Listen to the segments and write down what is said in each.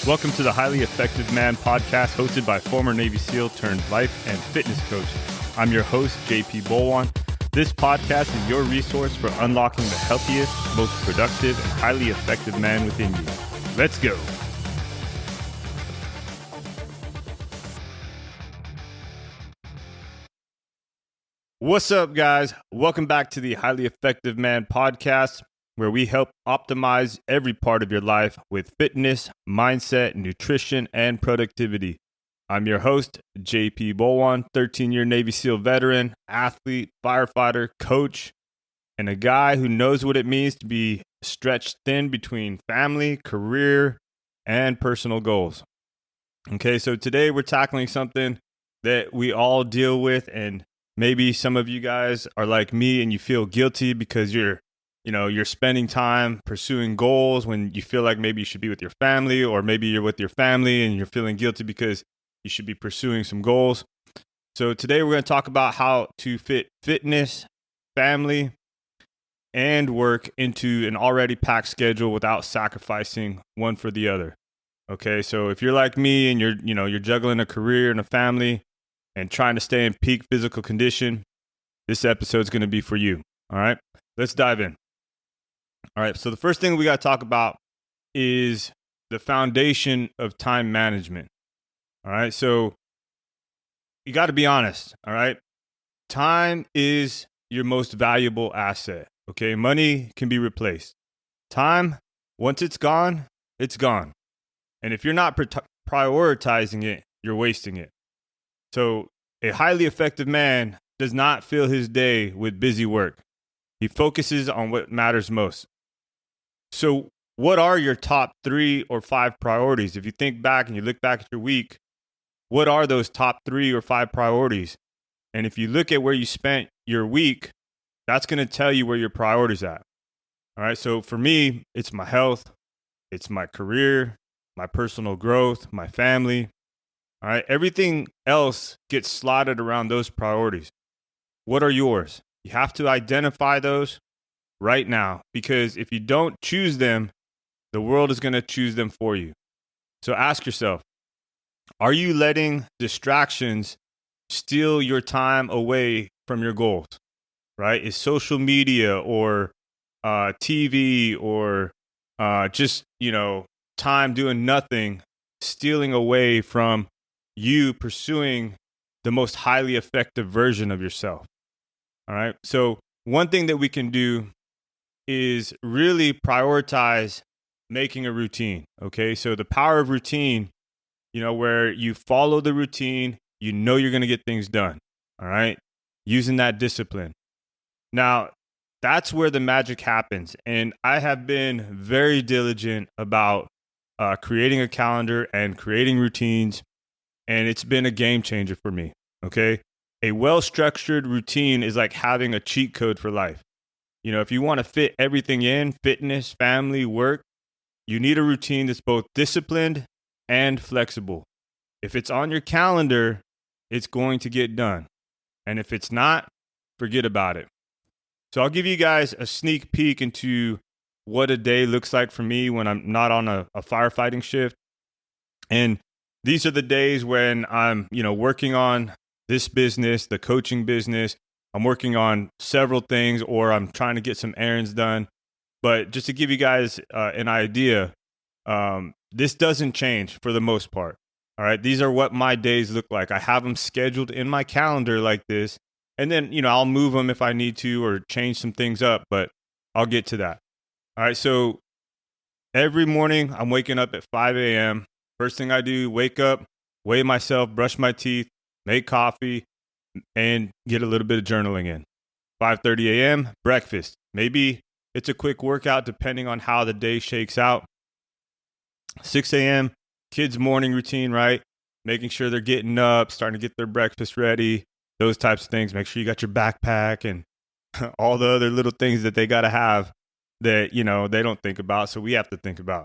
Welcome to the Highly Effective Man podcast, hosted by former Navy SEAL turned life and fitness coach. I'm your host, JP Bolwahnn. This podcast is your resource for unlocking the healthiest, most productive, and highly effective man within you. Let's go. What's up, guys? Welcome back to the Highly Effective Man podcast, where we help optimize every part of your life with fitness, mindset, nutrition, and productivity. I'm your host, JP Bolwahnn, 13-year Navy SEAL veteran, athlete, firefighter, coach, and a guy who knows what it means to be stretched thin between family, career, and personal goals. Okay, so today we're tackling something that we all deal with, and maybe some of you guys are like me and you feel guilty because you're spending time pursuing goals when you feel like maybe you should be with your family, or maybe you're with your family and you're feeling guilty because you should be pursuing some goals. So today we're going to talk about how to fit fitness, family, and work into an already packed schedule without sacrificing one for the other. Okay, so if you're like me and you're juggling a career and a family and trying to stay in peak physical condition, this episode's going to be for you. All right, let's dive in. All right, so the first thing we got to talk about is the foundation of time management. All right, so you got to be honest. All right, time is your most valuable asset. Okay, money can be replaced. Time, once it's gone, it's gone. And if you're not prioritizing it, you're wasting it. So a highly effective man does not fill his day with busy work. He focuses on what matters most. So what are your top 3 or 5 priorities? If you think back and you look back at your week, what are those top 3 or 5 priorities? And if you look at where you spent your week, that's going to tell you where your priorities at. All right. So for me, it's my health, it's my career, my personal growth, my family. All right. Everything else gets slotted around those priorities. What are yours? You have to identify those right now, because if you don't choose them, the world is going to choose them for you. So ask yourself, are you letting distractions steal your time away from your goals? Right? Is social media or TV or just time doing nothing stealing away from you pursuing the most highly effective version of yourself? All right. So one thing that we can do is really prioritize making a routine. Okay. So the power of routine, where you follow the routine, you're going to get things done. All right. Using that discipline. Now, that's where the magic happens. And I have been very diligent about creating a calendar and creating routines. And it's been a game changer for me. Okay. A well-structured routine is like having a cheat code for life. If you want to fit everything in, fitness, family, work, you need a routine that's both disciplined and flexible. If it's on your calendar, it's going to get done. And if it's not, forget about it. So I'll give you guys a sneak peek into what a day looks like for me when I'm not on a firefighting shift. And these are the days when I'm, working on this business, the coaching business. I'm working on several things, or I'm trying to get some errands done. But just to give you guys an idea, this doesn't change for the most part. All right. These are what my days look like. I have them scheduled in my calendar like this. And then, I'll move them if I need to or change some things up, but I'll get to that. All right. So every morning I'm waking up at 5 a.m. First thing I do, wake up, weigh myself, brush my teeth, make coffee, and get a little bit of journaling in. 5:30 a.m., breakfast. Maybe it's a quick workout depending on how the day shakes out. 6 a.m., kids' morning routine, right? Making sure they're getting up, starting to get their breakfast ready, those types of things. Make sure you got your backpack and all the other little things that they got to have that, they don't think about. So we have to think about,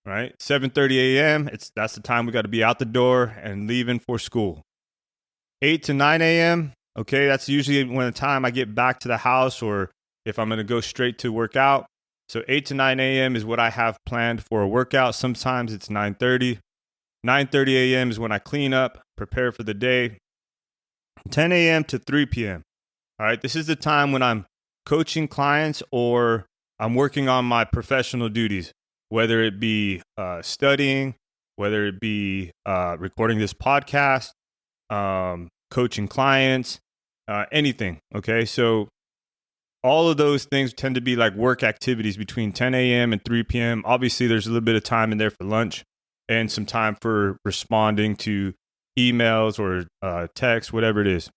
right? 7:30 a.m., that's the time we got to be out the door and leaving for school. 8 to 9 a.m., okay, that's usually when the time I get back to the house, or if I'm going to go straight to work out. So 8 to 9 a.m. is what I have planned for a workout. Sometimes it's 9:30. 9:30 a.m. is when I clean up, prepare for the day. 10 a.m. to 3 p.m. All right, this is the time when I'm coaching clients or I'm working on my professional duties, whether it be studying, whether it be recording this podcast, coaching clients, anything. Okay, so all of those things tend to be like work activities between 10 a.m. and 3 p.m. Obviously, there's a little bit of time in there for lunch and some time for responding to emails or texts, whatever it is.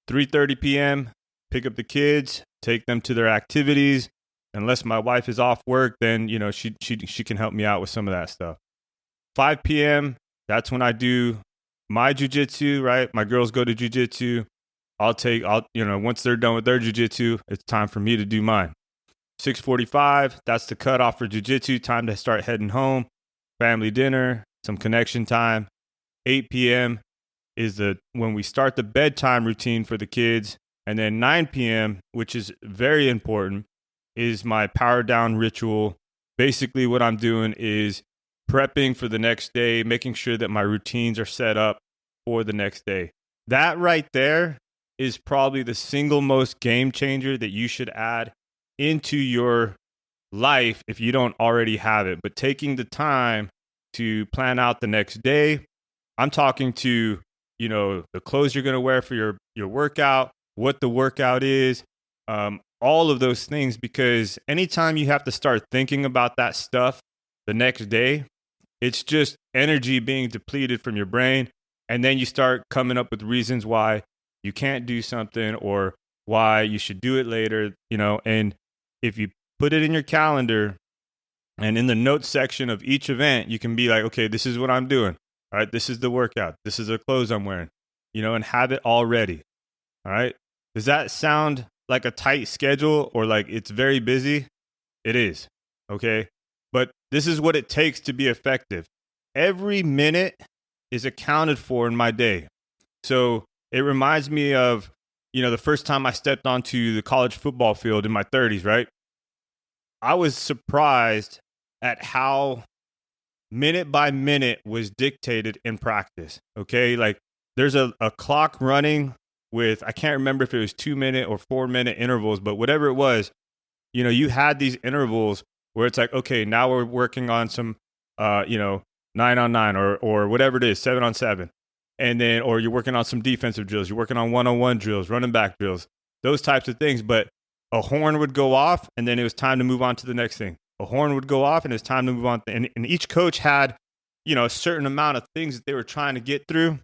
3:30 p.m., pick up the kids, take them to their activities. Unless my wife is off work, then she can help me out with some of that stuff. 5 p.m., that's when I do my jujitsu, right? My girls go to jujitsu. Once they're done with their jujitsu, it's time for me to do mine. 6:45, that's the cutoff for jujitsu. Time to start heading home. Family dinner, some connection time. 8 p.m. is when we start the bedtime routine for the kids. And then 9 p.m., which is very important, is my power down ritual. Basically, what I'm doing is prepping for the next day, making sure that my routines are set up for the next day. That right there is probably the single most game changer that you should add into your life if you don't already have it. But taking the time to plan out the next day, I'm talking to, the clothes you're going to wear for your workout, what the workout is, all of those things, because anytime you have to start thinking about that stuff the next day, it's just energy being depleted from your brain. And then you start coming up with reasons why you can't do something or why you should do it later, and if you put it in your calendar and in the notes section of each event, you can be like, okay, this is what I'm doing. All right, this is the workout. This is the clothes I'm wearing, and have it all ready. All right. Does that sound like a tight schedule or like it's very busy? It is. Okay. But this is what it takes to be effective. Every minute is accounted for in my day. So it reminds me of, the first time I stepped onto the college football field in my 30s, right? I was surprised at how minute by minute was dictated in practice. Okay. Like there's a clock running with, I can't remember if it was 2-minute or 4-minute intervals, but whatever it was, you had these intervals where it's like, okay, now we're working on some, 9-on-9 or whatever it is, 7-on-7. And then, or you're working on some defensive drills, you're working on 1-on-1 drills, running back drills, those types of things. But a horn would go off and then it was time to move on to the next thing. A horn would go off and it's time to move on. And each coach had, a certain amount of things that they were trying to get through.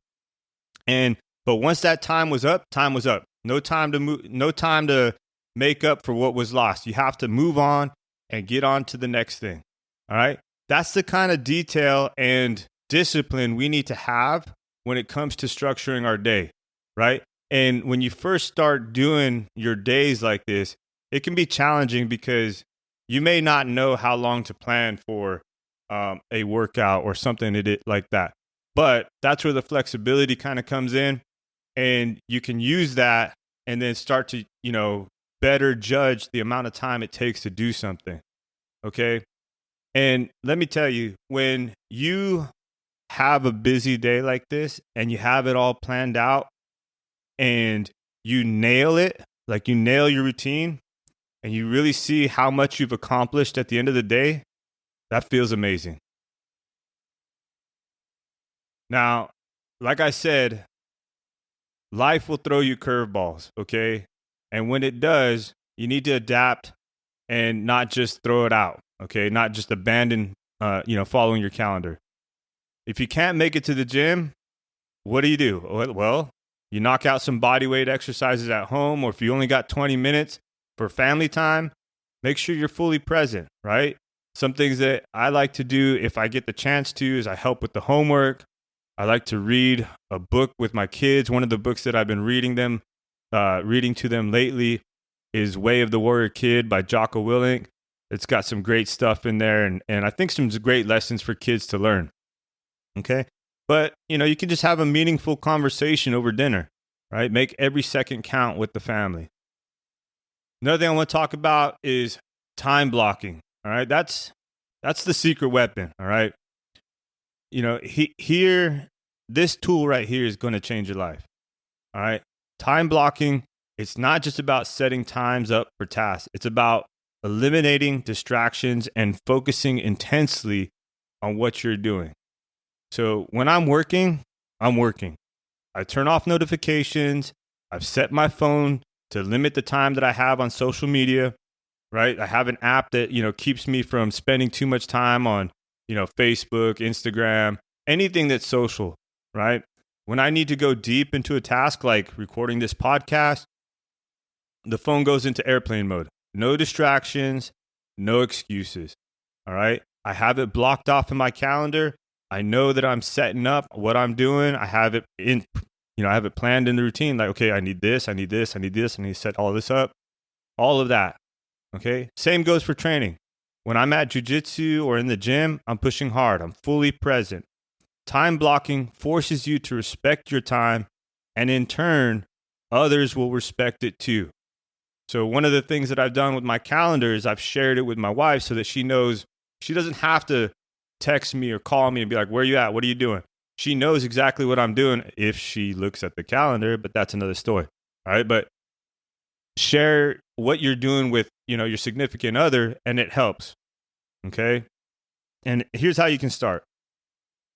But once that time was up, time was up. No time to move, no time to make up for what was lost. You have to move on and get on to the next thing. All right. That's the kind of detail and discipline we need to have when it comes to structuring our day. Right. And when you first start doing your days like this, it can be challenging because you may not know how long to plan for a workout or something like that. But that's where the flexibility kind of comes in. And you can use that and then start to, better judge the amount of time it takes to do something. Okay. And let me tell you, when you have a busy day like this and you have it all planned out and you nail it, like you nail your routine and you really see how much you've accomplished at the end of the day, that feels amazing. Now, like I said, life will throw you curveballs, okay? And when it does, you need to adapt and not just throw it out, okay? Not just abandon, following your calendar. If you can't make it to the gym, what do? Well, you knock out some body weight exercises at home, or if you only got 20 minutes for family time, make sure you're fully present, right? Some things that I like to do if I get the chance to is I help with the homework. I like to read a book with my kids. One of the books that I've been reading to them lately is Way of the Warrior Kid by Jocko Willink. It's got some great stuff in there and I think some great lessons for kids to learn. Okay. But, you can just have a meaningful conversation over dinner, right? Make every second count with the family. Another thing I want to talk about is time blocking. All right. That's the secret weapon. All right. Here, this tool right here is going to change your life. All right. Time blocking, it's not just about setting times up for tasks. It's about eliminating distractions and focusing intensely on what you're doing. So when I'm working, I'm working. I turn off notifications. I've set my phone to limit the time that I have on social media, right? I have an app that, keeps me from spending too much time on, Facebook, Instagram, anything that's social, right? When I need to go deep into a task like recording this podcast, the phone goes into airplane mode. No distractions, no excuses, all right? I have it blocked off in my calendar. I know that I'm setting up what I'm doing. I have it I have it planned in the routine. Like, okay, I need this, I need this, I need this, I need to set all this up. All of that, okay? Same goes for training. When I'm at jujitsu or in the gym, I'm pushing hard. I'm fully present. Time blocking forces you to respect your time, and in turn, others will respect it too. So one of the things that I've done with my calendar is I've shared it with my wife so that she knows she doesn't have to text me or call me and be like, where are you at? What are you doing? She knows exactly what I'm doing if she looks at the calendar, but that's another story. All right. But share what you're doing with, your significant other, and it helps. Okay. And here's how you can start.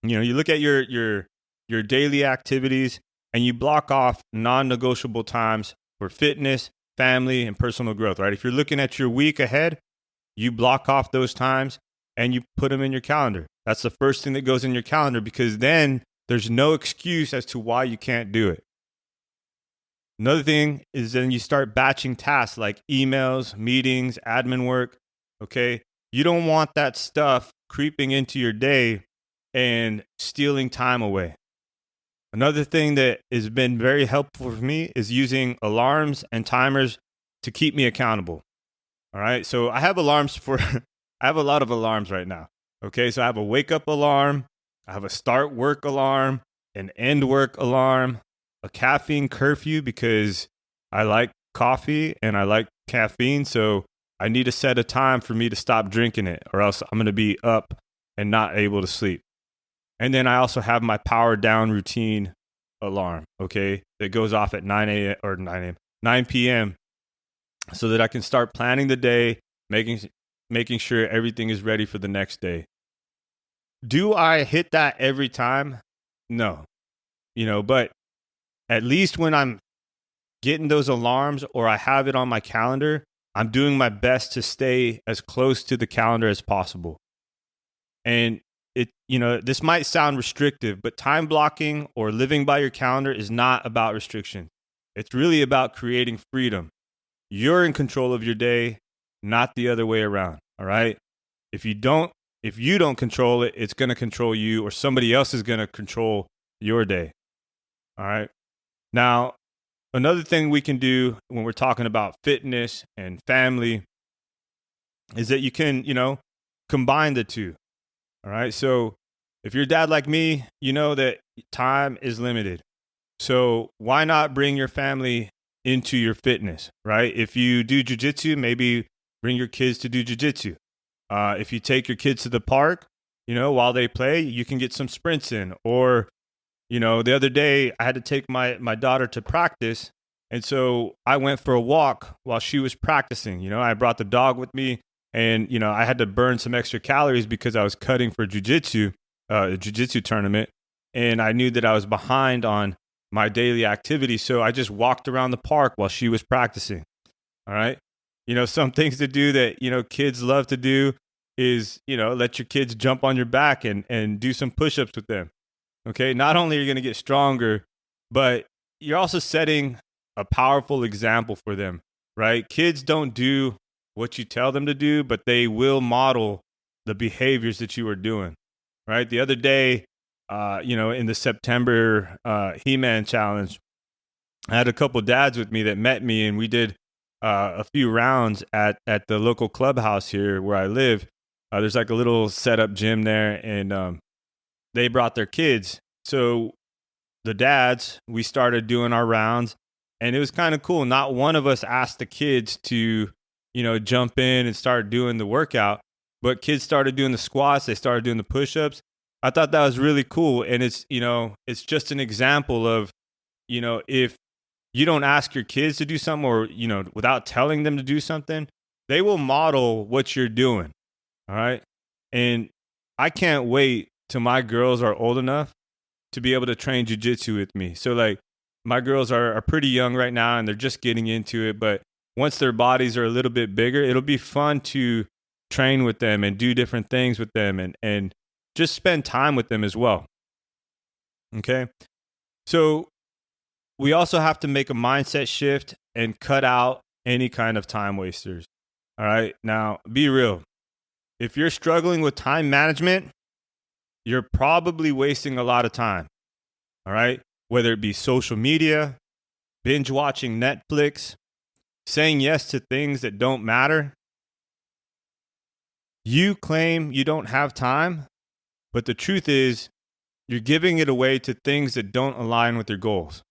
You look at your daily activities and you block off non-negotiable times for fitness, family, and personal growth, right? If you're looking at your week ahead, you block off those times and you put them in your calendar. That's the first thing that goes in your calendar, because then there's no excuse as to why you can't do it. Another thing is then you start batching tasks like emails, meetings, admin work, okay? You don't want that stuff creeping into your day and stealing time away. Another thing that has been very helpful for me is using alarms and timers to keep me accountable. All right. So I have alarms I have a lot of alarms right now. Okay. So I have a wake up alarm. I have a start work alarm, an end work alarm, a caffeine curfew because I like coffee and I like caffeine. So I need to set a time for me to stop drinking it, or else I'm going to be up and not able to sleep. And then I also have my power down routine alarm, okay, that goes off at 9 p.m. so that I can start planning the day, making sure everything is ready for the next day. Do I hit that every time? No. But at least when I'm getting those alarms or I have it on my calendar, I'm doing my best to stay as close to the calendar as possible. And this might sound restrictive, but time blocking or living by your calendar is not about restriction. It's really about creating freedom. You're in control of your day, not the other way around. All right. If you don't control it, it's going to control you, or somebody else is going to control your day. All right. Now, another thing we can do when we're talking about fitness and family is that you can, combine the two. All right. So if you're a dad like me, you know that time is limited. So why not bring your family into your fitness, right? If you do jujitsu, maybe bring your kids to do jujitsu. If you take your kids to the park, while they play, you can get some sprints in. Or, the other day I had to take my daughter to practice. And so I went for a walk while she was practicing. I brought the dog with me. And, I had to burn some extra calories because I was cutting for a jiu-jitsu tournament. And I knew that I was behind on my daily activity. So I just walked around the park while she was practicing. All right. Some things to do that, kids love to do is, let your kids jump on your back and do some push-ups with them. Okay. Not only are you going to get stronger, but you're also setting a powerful example for them, right? Kids don't do what you tell them to do, but they will model the behaviors that you are doing, right? The other day, in the September He-Man challenge, I had a couple dads with me that met me, and we did a few rounds at the local clubhouse here where I live. There's like a little setup gym there, and they brought their kids. So the dads, we started doing our rounds, and it was kind of cool. Not one of us asked the kids to jump in and start doing the workout. But kids started doing the squats, they started doing the push-ups. I thought that was really cool. And it's just an example of, if you don't ask your kids to do something or, without telling them to do something, they will model what you're doing. All right. And I can't wait till my girls are old enough to be able to train jujitsu with me. So like my girls are pretty young right now and they're just getting into it. But once their bodies are a little bit bigger, it'll be fun to train with them and do different things with them and just spend time with them as well. Okay. So we also have to make a mindset shift and cut out any kind of time wasters. All right. Now, be real. If you're struggling with time management, you're probably wasting a lot of time. All right. Whether it be social media, binge watching Netflix, saying yes to things that don't matter. You claim you don't have time, but the truth is you're giving it away to things that don't align with your goals.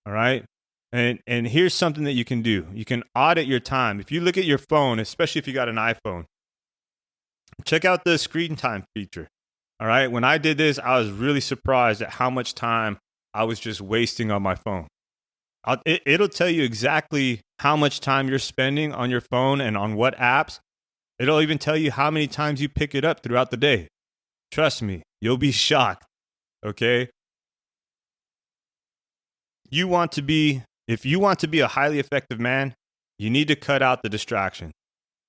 All right. And here's something that you can do. You can audit your time. If you look at your phone, especially if you got an iPhone, check out the screen time feature. All right. When I did this, I was really surprised at how much time I was just wasting on my phone. It'll tell you exactly how much time you're spending on your phone and on what apps. It'll even tell you how many times you pick it up throughout the day. Trust me, you'll be shocked. Okay. If you want to be a highly effective man, you need to cut out the distraction.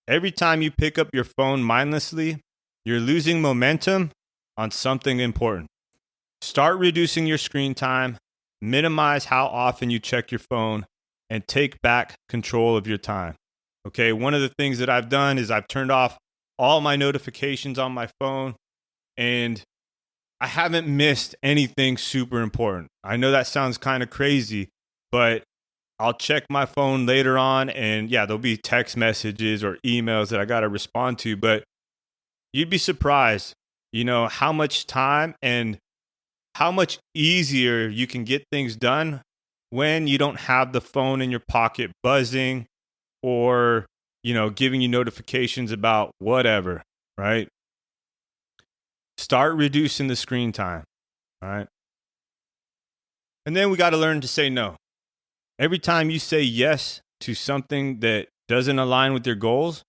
Every time you pick up your phone mindlessly, you're losing momentum on something important. Start reducing your screen time, minimize how often you check your phone, and take back control of your time. Okay, one of the things that I've done is I've turned off all my notifications on my phone, and I haven't missed anything super important. I know that sounds kind of crazy, but I'll check my phone later on, and yeah, there'll be text messages or emails that I got to respond to, but you'd be surprised, how much time and how much easier you can get things done when you don't have the phone in your pocket buzzing or, giving you notifications about whatever, right? Start reducing the screen time, all right? And then we got to learn to say no. Every time you say yes to something that doesn't align with your goals,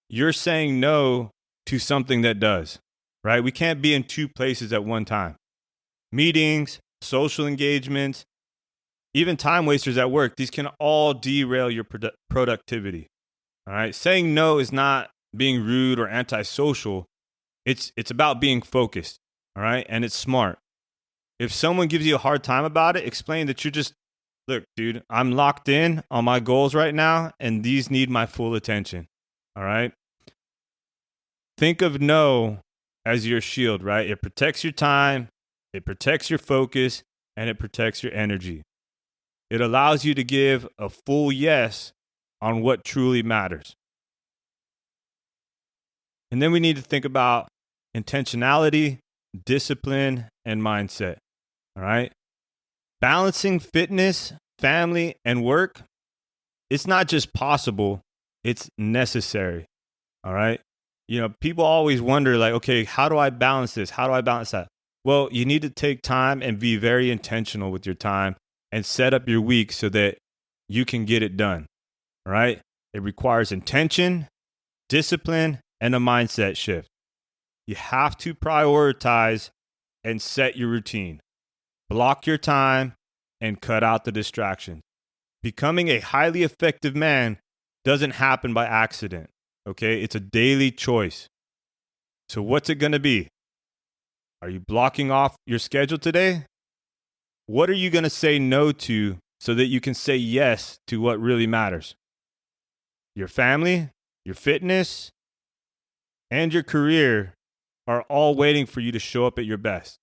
you're saying no to something that does, right? We can't be in two places at one time. Meetings, social engagements, even time wasters at work, these can all derail your productivity, all right? Saying no is not being rude or antisocial. It's about being focused, all right? And it's smart. If someone gives you a hard time about it, explain that look, dude, I'm locked in on my goals right now, and these need my full attention, all right? Think of no as your shield, right? It protects your time, it protects your focus, and it protects your energy. It allows you to give a full yes on what truly matters. And then we need to think about intentionality, discipline, and mindset. All right. Balancing fitness, family, and work, it's not just possible, it's necessary. All right. People always wonder, like, okay, how do I balance this? How do I balance that? Well, you need to take time and be very intentional with your time and set up your week so that you can get it done. All right. It requires intention, discipline, and a mindset shift. You have to prioritize and set your routine. Block your time and cut out the distractions. Becoming a highly effective man doesn't happen by accident, okay? It's a daily choice. So what's it going to be? Are you blocking off your schedule today? What are you going to say no to so that you can say yes to what really matters? Your family, your fitness, and your career are all waiting for you to show up at your best.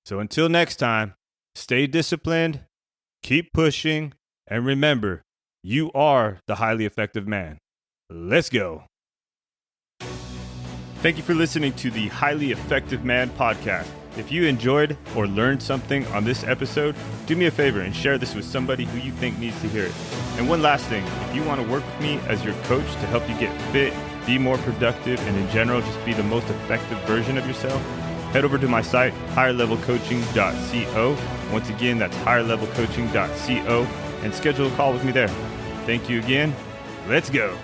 So until next time, stay disciplined, keep pushing, and remember, you are the highly effective man. Let's go. Thank you for listening to the Highly Effective Man podcast. If you enjoyed or learned something on this episode, do me a favor and share this with somebody who you think needs to hear it. And one last thing, if you want to work with me as your coach to help you get fit, be more productive, and in general, just be the most effective version of yourself, head over to my site, higherlevelcoaching.co. Once again, that's higherlevelcoaching.co, and schedule a call with me there. Thank you again. Let's go.